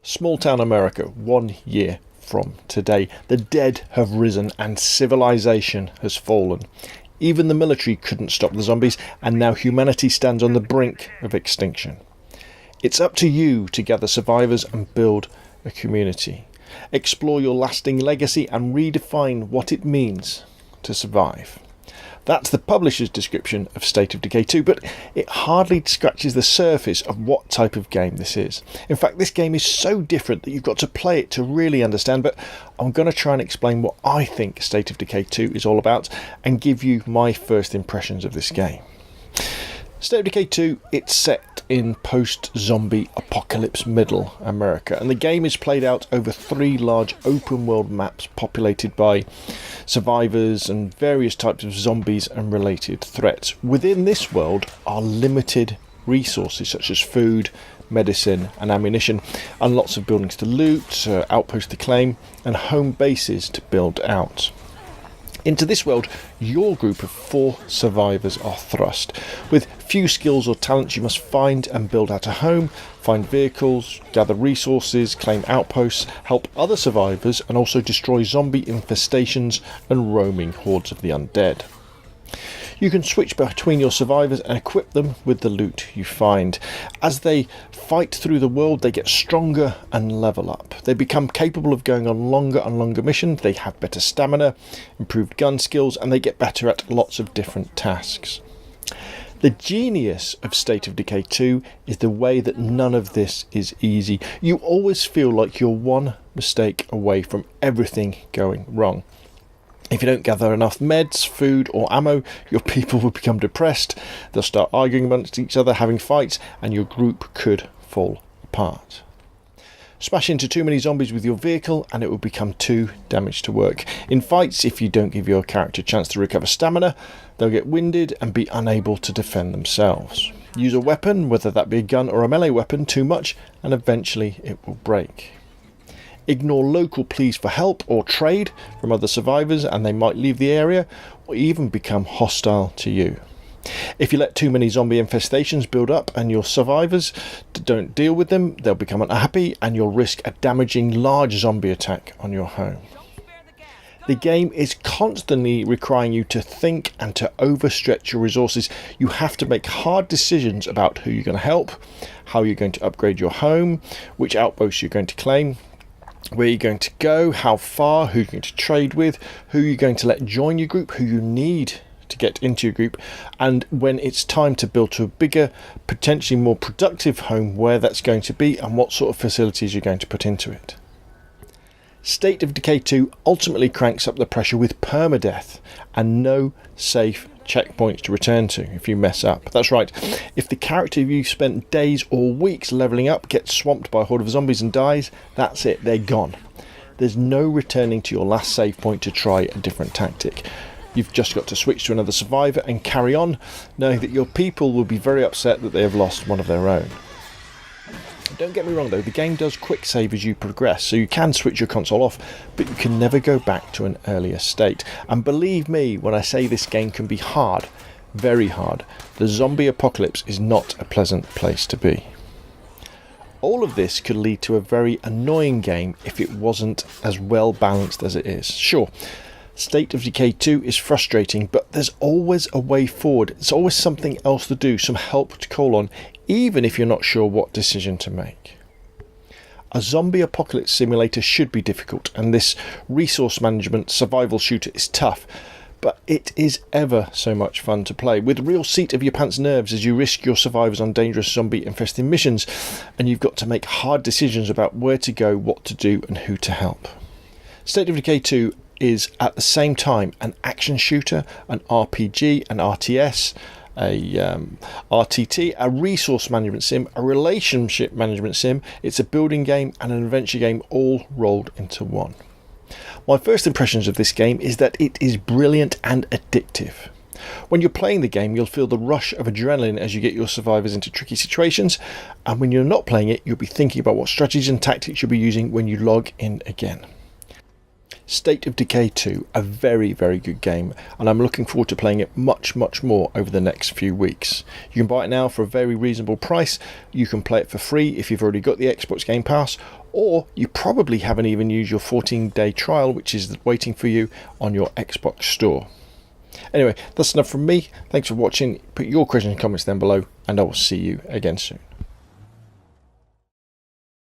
Small town America, 1 year from today. The dead have risen and civilization has fallen. Even the military couldn't stop the zombies, and now humanity stands on the brink of extinction. It's up to you to gather survivors and build a community. Explore your lasting legacy and redefine what it means to survive. That's the publisher's description of State of Decay 2, but it hardly scratches the surface of what type of game this is. In fact, this game is so different that you've got to play it to really understand, but I'm going to try and explain what I think State of Decay 2 is all about and give you my first impressions of this game. State of Decay 2, it's set in post-zombie apocalypse middle America, and the game is played out over 3 large open world maps populated by survivors and various types of zombies and related threats. Within this world are limited resources such as food, medicine and ammunition, and lots of buildings to loot, outposts to claim and home bases to build out. Into this world, your group of 4 survivors are thrust. With few skills or talents, you must find and build out a home, find vehicles, gather resources, claim outposts, help other survivors, and also destroy zombie infestations and roaming hordes of the undead. You can switch between your survivors and equip them with the loot you find. As they fight through the world, they get stronger and level up. They become capable of going on longer and longer missions. They have better stamina, improved gun skills, and they get better at lots of different tasks. The genius of State of Decay 2 is the way that none of this is easy. You always feel like you're one mistake away from everything going wrong. If you don't gather enough meds, food or ammo, your people will become depressed, they'll start arguing amongst each other, having fights, and your group could fall apart. Smash into too many zombies with your vehicle and it will become too damaged to work. In fights, if you don't give your character a chance to recover stamina, they'll get winded and be unable to defend themselves. Use a weapon, whether that be a gun or a melee weapon, too much, and eventually it will break. Ignore local pleas for help or trade from other survivors and they might leave the area or even become hostile to you. If you let too many zombie infestations build up and your survivors don't deal with them, they'll become unhappy and you'll risk a damaging large zombie attack on your home. The game is constantly requiring you to think and to overstretch your resources. You have to make hard decisions about who you're going to help, how you're going to upgrade your home, which outposts you're going to claim, where you're going to go, how far, who you're going to trade with, who you're going to let join your group, who you need to get into your group, and when it's time to build to a bigger, potentially more productive home, where that's going to be and what sort of facilities you're going to put into it. State of Decay 2 ultimately cranks up the pressure with permadeath and no safe checkpoints to return to if you mess up. That's right, if the character you've spent days or weeks levelling up gets swamped by a horde of zombies and dies, that's it, they're gone. There's no returning to your last save point to try a different tactic. You've just got to switch to another survivor and carry on, knowing that your people will be very upset that they have lost one of their own. Don't get me wrong though, the game does quick save as you progress, so you can switch your console off, but you can never go back to an earlier state. And believe me when I say this game can be hard, very hard. The zombie apocalypse is not a pleasant place to be. All of this could lead to a very annoying game if it wasn't as well balanced as it is. Sure, State of Decay 2 is frustrating, but there's always a way forward. There's always something else to do, some help to call on, even if you're not sure what decision to make. A zombie apocalypse simulator should be difficult, and this resource management survival shooter is tough, but it is ever so much fun to play, with real seat of your pants nerves as you risk your survivors on dangerous zombie infested missions, and you've got to make hard decisions about where to go, what to do and who to help. State of Decay 2 is at the same time an action shooter, an RPG, an RTS, a RTT, a resource management sim, a relationship management sim. It's a building game and an adventure game all rolled into one. My first impressions of this game is that it is brilliant and addictive. When you're playing the game, you'll feel the rush of adrenaline as you get your survivors into tricky situations, and when you're not playing it, you'll be thinking about what strategies and tactics you'll be using when you log in again. State of Decay 2, a very, very good game, and I'm looking forward to playing it much more over the next few weeks. You can buy it now for a very reasonable price. You can play it for free if you've already got the Xbox Game Pass, or you probably haven't even used your 14-day trial, which is waiting for you on your Xbox store. Anyway, that's enough from me. Thanks for watching. Put your questions and comments down below, and I will see you again soon.